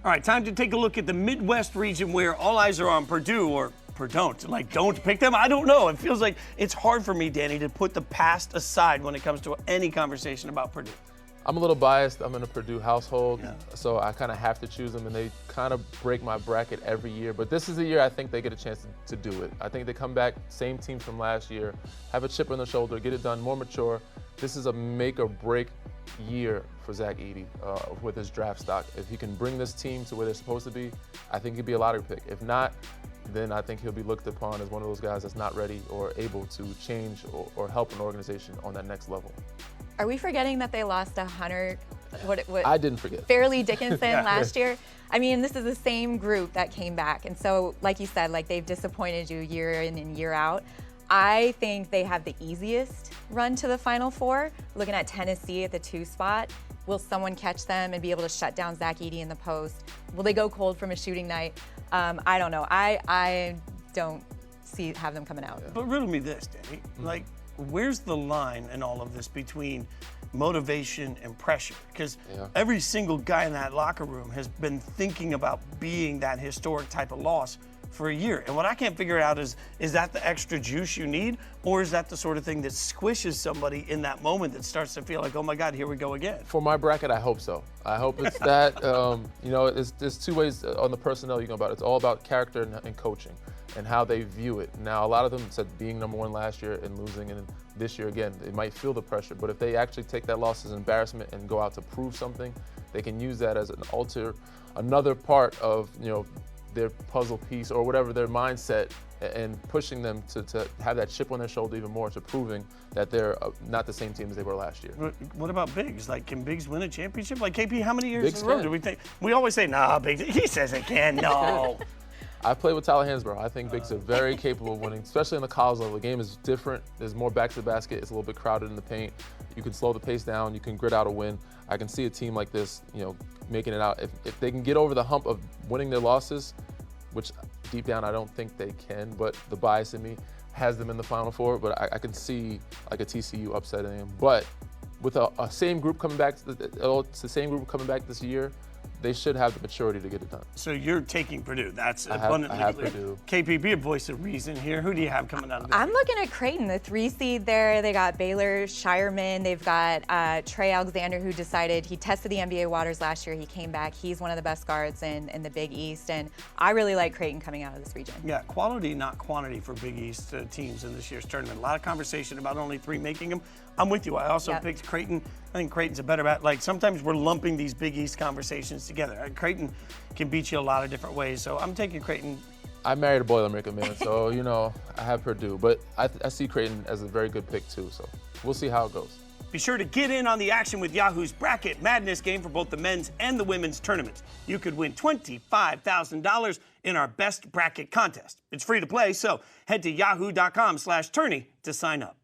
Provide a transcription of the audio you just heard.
All right, time to take a look at the Midwest region where all eyes are on Purdue, or don't. Like, don't pick them? I don't know. It feels like it's hard for me, Danny, to put the past aside when it comes to any conversation about Purdue. I'm a little biased. I'm in a Purdue household, so I kind of have to choose them, and they kind of break my bracket every year. But this is the year I think they get a chance to do it. I think they come back, same team from last year, have a chip on their shoulder, get it done, more mature. This is a make or break year for Zach Edey with his draft stock. If he can bring this team to where they're supposed to be, I think he'd be a lottery pick. If not, then I think he'll be looked upon as one of those guys that's not ready or able to change or help an organization on that next level. Are we forgetting that they lost a Hunter? I didn't forget. Fairleigh Dickinson last year. I mean, this is the same group that came back, and so, like you said, like they've disappointed you year in and year out. I think they have the easiest run to the Final Four. Looking at Tennessee at the 2 spot, will someone catch them and be able to shut down Zach Edey in the post? Will they go cold from a shooting night? I don't know. I don't have them coming out. But riddle me this, Danny. Like, where's the line in all of this between motivation and pressure? Because every single guy in that locker room has been thinking about being that historic type of loss for a year. And what I can't figure out is that the extra juice you need, or is that the sort of thing that squishes somebody in that moment that starts to feel like, oh my God, here we go again? For my bracket, I hope so. I hope it's that. You know, there's 2 ways on the personnel you can go about it. It's all about character and coaching and how they view it. Now, a lot of them said being number 1 last year and losing, and this year again, they might feel the pressure. But if they actually take that loss as embarrassment and go out to prove something, they can use that as another part of, you know, their puzzle piece or whatever their mindset, and pushing them to have that chip on their shoulder even more, to proving that they're not the same team as they were last year. What about Biggs? Like, can Biggs win a championship? Like, KP, how many years Biggs in a row can. do we think? We always say, nah, Biggs. He says it can. No. I've played with Tyler Hansbrough. I think Biggs are very capable of winning, especially in the college level. The game is different. There's more back to the basket. It's a little bit crowded in the paint. You can slow the pace down. You can grit out a win. I can see a team like this, you know, making it out. If they can get over the hump of winning their losses, which deep down I don't think they can, but the bias in me has them in the Final Four. But I can see like a TCU upsetting them. But with a same group coming back, it's the same group coming back this year, they should have the maturity to get it done. So you're taking Purdue. That's abundantly clear. Purdue. KP, be a voice of reason here. Who do you have coming out of this? I'm looking at Creighton, the 3 seed there. They got Baylor, Shireman. They've got Trey Alexander, who decided he tested the NBA waters last year. He came back. He's one of the best guards in the Big East, and I really like Creighton coming out of this region. Yeah, quality, not quantity for Big East teams in this year's tournament. A lot of conversation about only 3 making them. I'm with you. I also picked Creighton. I think Creighton's a better bet. Like, sometimes we're lumping these Big East conversations together. Creighton can beat you a lot of different ways, so I'm taking Creighton. I married a Boilermaker, man, so, you know, I have Purdue. But I see Creighton as a very good pick, too, so we'll see how it goes. Be sure to get in on the action with Yahoo's Bracket Madness game for both the men's and the women's tournaments. You could win $25,000 in our Best Bracket contest. It's free to play, so head to yahoo.com/tourney to sign up.